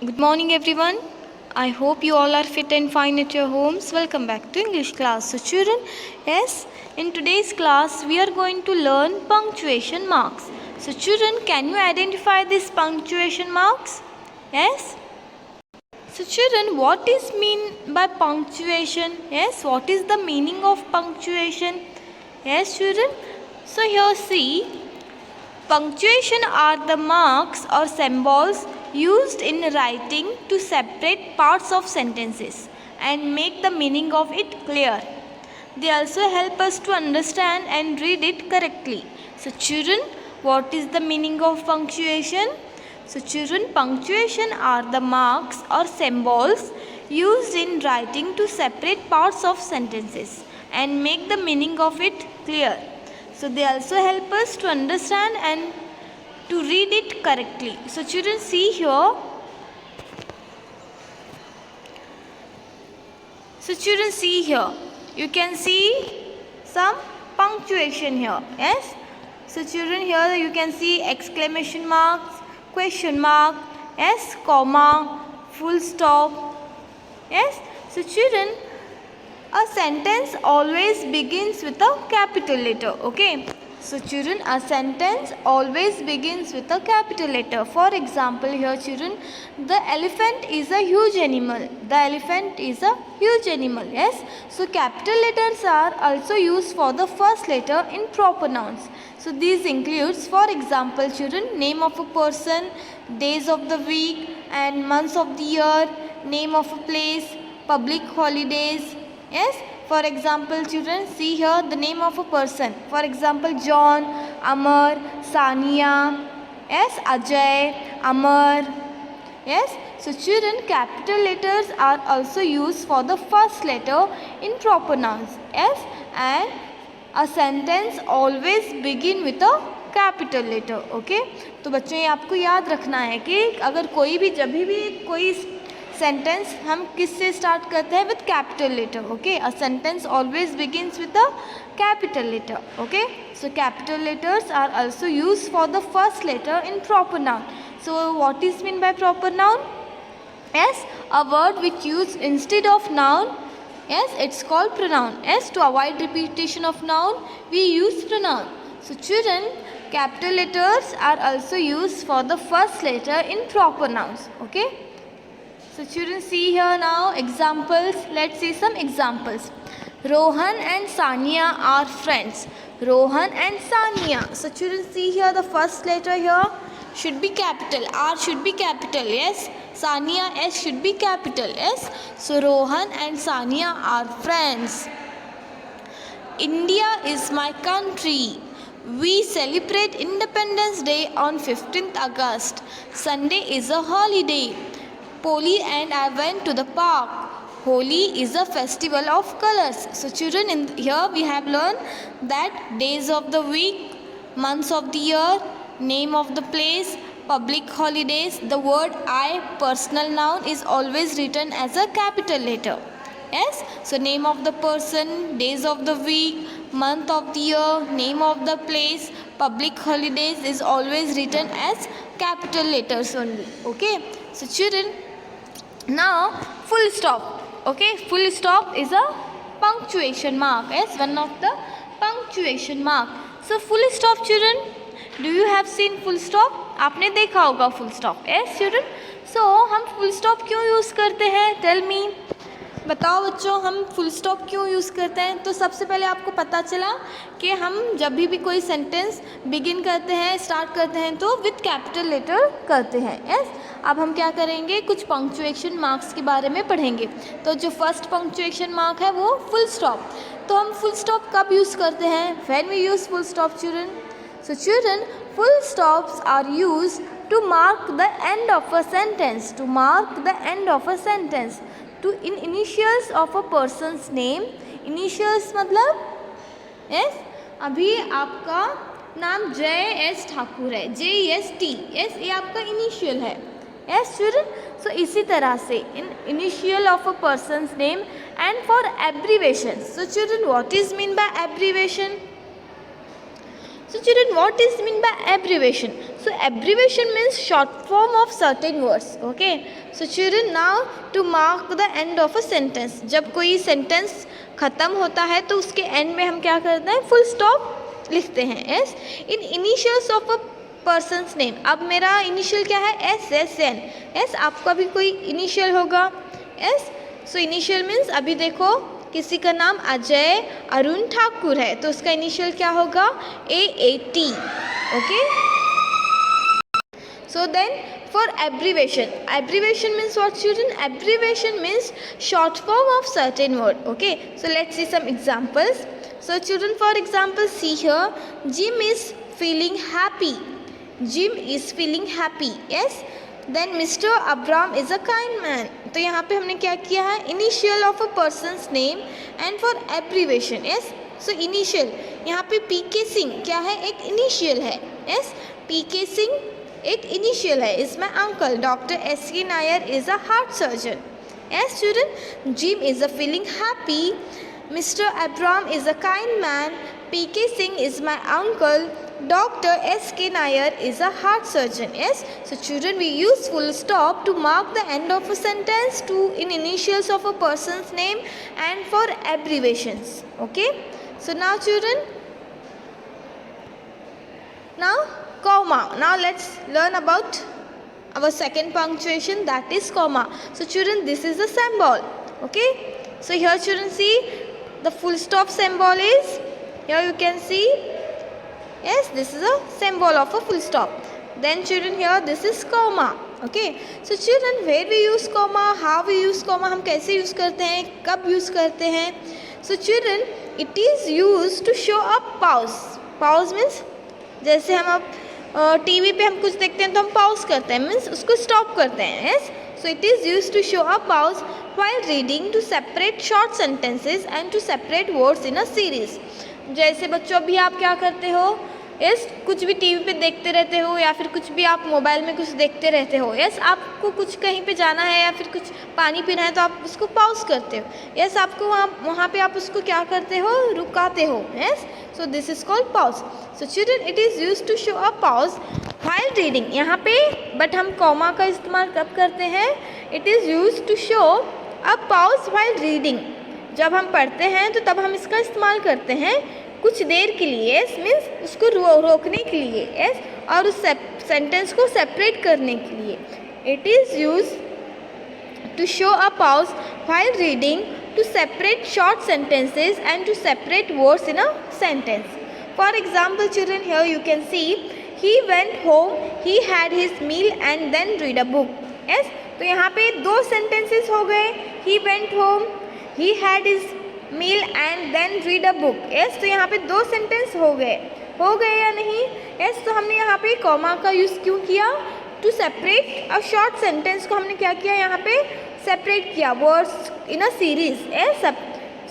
Good morning, everyone. I hope you all are fit and fine at your homes. Welcome back to English class. So, children, yes, in today's class we are going to learn punctuation marks. So, children, can you identify these punctuation marks? Yes. So, children, what is mean by punctuation? Yes, what is the meaning of punctuation? Yes, children. So, here see. Punctuation are the marks or symbols used in writing to separate parts of sentences and make the meaning of it clear. They also help us to understand and read it correctly. So, children, what is the meaning of punctuation? So, children, punctuation are the marks or symbols used in writing to separate parts of sentences and make the meaning of it clear. So they also help us to understand and to read it correctly. So children, see here. So children, see here. You can see some punctuation here. Yes. So children, here you can see exclamation marks, question mark, yes, comma, full stop. Yes. So children, a sentence always begins with a capital letter. Okay. So children, a sentence always begins with a capital letter. For example, here children, the elephant is a huge animal. The elephant is a huge animal. Yes. So capital letters are also used for the first letter in proper nouns. So these includes, for example, children, name of a person, days of the week and months of the year, name of a place, public holidays. Yes. For example, children, see here the name of a person. For example, John, Amar, Sania, yes, Ajay, Amar. Yes. So children, capital letters are also used for the first letter in proper nouns. Yes. And a sentence always begin with a capital letter. Okay. तो बच्चों ये आपको याद रखना है कि अगर कोई भी जब भी कोई सेंटेंस हम किससे स्टार्ट करते हैं with capital letter. Okay. A sentence always begins with a capital letter. Okay. So capital letters are also used for the first letter in proper noun. So what is mean by proper noun? Yes, a word which used instead of noun. Yes, it's called pronoun. Yes, to avoid repetition of noun, we use pronoun. So children, capital letters are also used for the first letter in proper nouns. Okay. So children, see here now examples. Let's see some examples. Rohan and Sania are friends. Rohan and Sania. So children, see here the first letter here should be capital. R should be capital. Yes. Sania, S should be capital. Yes. So Rohan and Sania are friends. India is my country. We celebrate Independence Day on 15th August. Sunday is a holiday. Polly and I went to the park. Holi is a festival of colors. So children, in here we have learned that days of the week, months of the year, name of the place, public holidays. The word I, personal noun, is always written as a capital letter. Yes. So name of the person, days of the week, month of the year, name of the place, public holidays is always written as capital letters only. Okay. So children, now full stop. Okay, full stop is a punctuation mark. Yes, one of the punctuation mark. So full stop children, do you have seen full stop? आपने देखा होगा full stop. Yes children. So हम full stop क्यों use करते हैं? Tell me. बताओ बच्चों, हम फुल स्टॉप क्यों यूज़ करते हैं? तो सबसे पहले आपको पता चला कि हम जब भी कोई सेंटेंस बिगिन करते हैं, स्टार्ट करते हैं तो विथ कैपिटल लेटर करते हैं. यस. अब हम क्या करेंगे, कुछ पंक्चुएशन मार्क्स के बारे में पढ़ेंगे. तो जो फर्स्ट पंक्चुएशन मार्क है वो फुल स्टॉप. तो हम फुल स्टॉप कब यूज़ करते हैं? When we use full stop children. So children, full stops are used to mark the end of a sentence. To mark the end of a sentence. To in initials of a person's name. Initials मतलब yes, अभी आपका नाम जय S Thakur है, JST. Yes, ये आपका initial है. Yes children. सो इसी तरह से in initial of a person's name and for abbreviation. So children, what is mean bye abbreviation? So children, what is mean by abbreviation? So abbreviation means short form of certain words. Okay. So children, now to mark the end of a sentence. जब कोई sentence ख़त्म होता है तो उसके end में हम क्या करते हैं, full stop लिखते हैं. Yes. In initials of a person's name. अब मेरा initial क्या है, SSN. Yes. आपका भी कोई initial होगा. Yes. So initial means अभी देखो किसी का नाम अजय अरुण ठाकुर है तो उसका इनिशियल क्या होगा, AAT. Okay. So then for abbreviation, abbreviation means what children? Abbreviation means short form of certain word. Okay. So let's see some examples. So children, for example, see here, Jim is feeling happy. Jim is feeling happy. Yes. Then Mr. Abram is a kind man. तो यहाँ पे हमने क्या किया है, initial of a person's name and for abbreviation. Yes. So initial, यहाँ पे PK Singh क्या है, एक initial है. Yes. PK सिंह एक initial है. Is my uncle. Dr. S.K. Nair is a heart surgeon. Yes children. Jim is a feeling happy. Mr. Abram is a kind man. PK Singh is my uncle. Dr. S.K. Nair is a heart surgeon. Yes. So children, we use full stop to mark the end of a sentence, to in initials of a person's name and for abbreviations. Okay. So now children, now comma. Now let's learn about our second punctuation, that is comma. So children, this is the symbol. Okay. So here children, see the full stop symbol is, here you can see. Yes, this is a symbol of a full stop. Then children, here this is comma. Okay. So children, where we use comma, how we use comma, हम कैसे use करते हैं, कब use करते हैं. So children, it is used to show a pause. Pause means जैसे हम अब टीवी पे हम कुछ देखते हैं तो हम pause करते हैं, means उसको stop करते हैं. Yes. So it is used to show a pause while reading, to separate short sentences and to separate words in a series. जैसे बच्चों भी आप क्या करते हो, यस, कुछ भी टीवी पे देखते रहते हो या फिर कुछ भी आप मोबाइल में कुछ देखते रहते हो. यस, आपको कुछ कहीं पे जाना है या फिर कुछ पानी पीना है तो आप उसको पॉज करते हो. यस, आपको वहाँ पे आप उसको क्या करते हो, रुकाते हो. Yes. So this is called pause. So children, it is use to show a pause while reading. यहाँ पे बट हम कॉमा का इस्तेमाल कब करते हैं, it is use to show a pause while reading. जब हम पढ़ते हैं तो तब हम इसका इस्तेमाल करते हैं कुछ देर के लिए. यस, मीन्स उसको रोकने के लिए. यस, और उस सेंटेंस को सेपरेट करने के लिए. It is use to show a pause while reading, to separate short sentences and to separate words in a sentence. For example children, here you can see, he went home, he had his meal and then read a book. Yes, तो यहाँ पे दो sentences हो गए, he went home, he had his meal and then read a book. yes, तो यहाँ पे दो सेंटेंस हो गए या नहीं. yes, तो हमने यहाँ पे कॉमा का यूज़ क्यों किया, to separate a short sentence को हमने क्या किया, यहाँ पे सेपरेट किया words in a series. yes,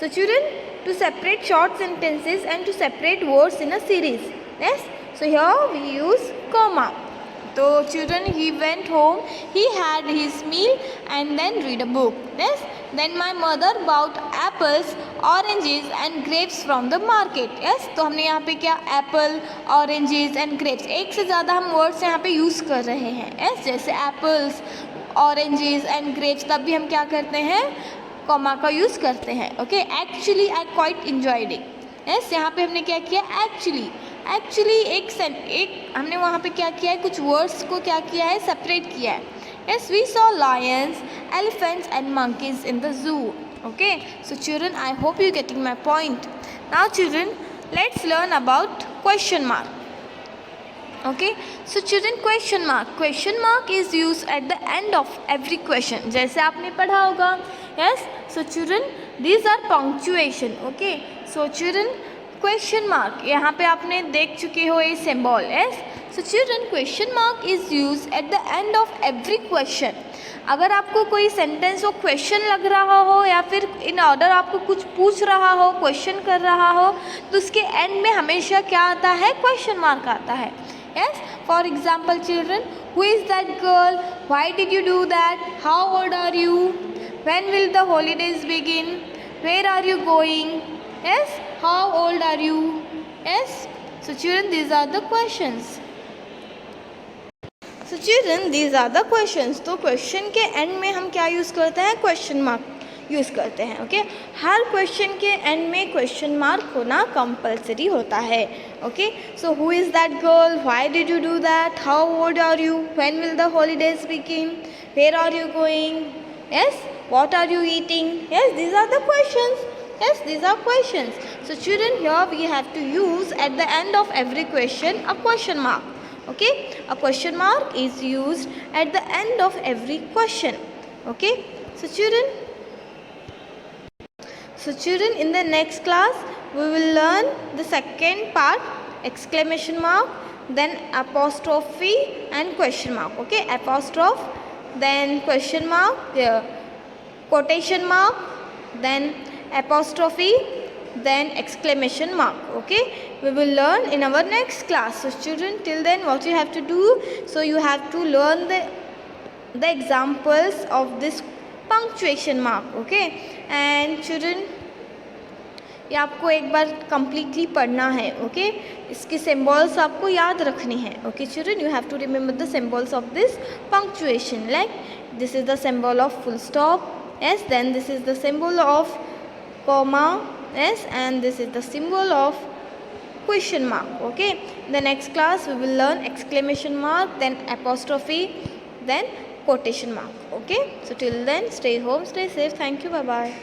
so children, to separate short sentences and to separate words in a series. yes, so here we use comma. तो children, he went home, he had his meal and then read a book. yes, then my mother bought apples, oranges and grapes from the market. yes, तो हमने यहाँ पे क्या, Apple, oranges and grapes, एक से ज़्यादा हम वर्ड्स यहाँ पे यूज़ कर रहे हैं. yes, जैसे एप्पल्स, ऑरेंजेस एंड ग्रेप्स, तब भी हम क्या करते हैं, कॉमा का यूज़ करते हैं. Okay. Actually I quite enjoyed it. yes, यहाँ पे हमने क्या किया, एक्चुअली एक हमने वहाँ पे क्या किया है, कुछ वर्ड्स को क्या किया है, सेपरेट किया है. yes, we saw lions, elephants and monkeys in the zoo. okay, so children, I hope you getting my point. Now children, let's learn about question mark. okay, so children, question mark is used at the end of every question. जैसे आपने पढ़ा होगा. yes, so children, these are punctuation. okay, so children, question mark यहाँ पे आपने देख चुके हो ये symbol. Yes, so children, question mark is use at the end of every question. अगर आपको कोई सेंटेंस हो, क्वेश्चन लग रहा हो या फिर इन ऑर्डर आपको कुछ पूछ रहा हो, क्वेश्चन कर रहा हो, तो उसके एंड में हमेशा क्या आता है, क्वेश्चन मार्क आता है. Yes, for example children, who is that girl, why did you do that, how old are you, when will the holidays begin, where are you going. yes, how old are you. yes, so children, these are the questions. So children, these are the questions. तो question के end में हम क्या use करते हैं? Question mark use करते हैं. Okay, हर क्वेश्चन के एंड में क्वेश्चन मार्क होना कंपलसरी होता है. Okay, so who is that girl? Why did you do that? How old are you? When will the holidays begin? Where are you going? Yes, what are you eating? Yes, these are the questions. Yes, these are questions. So children, here we have to use at the end of every question a question mark. Okay, a question mark is used at the end of every question. Okay, so children, in the next class we will learn the second part, exclamation mark, then apostrophe and question mark. Okay, apostrophe, then question mark, quotation mark, then apostrophe, then exclamation mark. Okay, we will learn in our next class. So children, till then what you have to do, so you have to learn the examples of this punctuation mark. Okay, and children, ये आपको एक बार completely पढ़ना है. Okay, इसकी symbols आपको याद रखनी है. Okay children, you have to remember the symbols of this punctuation. Like this is the symbol of full stop. Yes, then this is the symbol of comma. Yes, and this is the symbol of question mark. Okay, in the next class we will learn exclamation mark, then apostrophe, then quotation mark. Okay, so till then, stay home, stay safe. Thank you, bye bye.